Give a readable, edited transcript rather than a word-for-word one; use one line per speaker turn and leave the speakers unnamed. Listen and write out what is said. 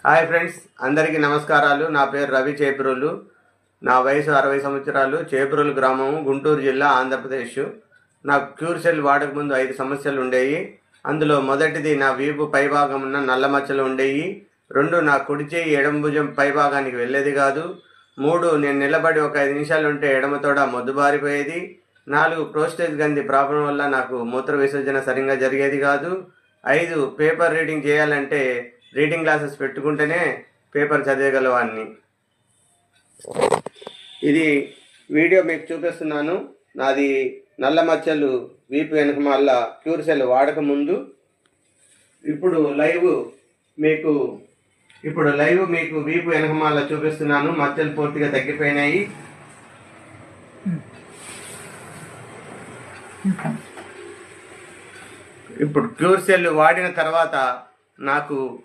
Hi friends, అందరికీ నమస్కారాలు. నా పేరు రవి చేబ్రోలు. నా వయసు 60 సంవత్సరాలు. చేబ్రోలు గ్రామం, గుంటూరు జిల్లా, ఆంధ్రప్రదేశ్. నాకు క్యూర్ సెల్ వాడక ముందు 5 సమస్యలు ఉండేవి. అందులో మొదటిది నా వీపు పైభాగం ఉన్న నల్ల మచ్చలు ఉండేవి. 2 నా కుడి చేయి ఎడమ భుజం పైభాగానికి వెళ్ళేది కాదు. 3 నేను నిలబడి ఒక 5 నిమిషాలు ఉంటే ఎడమ తోడ మొద్దుబారిపోయేది. 4 ప్రోస్టేజ్ గ్రంథి ప్రాబ్లం వల్ల నాకు మూత్ర విసర్జన సరిగ్గా జరిగేది కాదు. 5 పేపర్ రీడింగ్ చేయాలంటే రీడింగ్ గ్లాసెస్ పెట్టుకుంటేనే పేపర్ చదివగలవాన్ని. ఇది వీడియో మీకు చూపిస్తున్నాను. నాది నల్ల మచ్చలు వీపు వెనకమాల క్యూర్ సెల్ వాడక ముందు. ఇప్పుడు లైవ్ మీకు వీపు వెనకమాల చూపిస్తున్నాను. మచ్చలు పూర్తిగా తగ్గిపోయినాయి. ఇప్పుడు క్యూర్ సెల్ వాడిన తర్వాత నాకు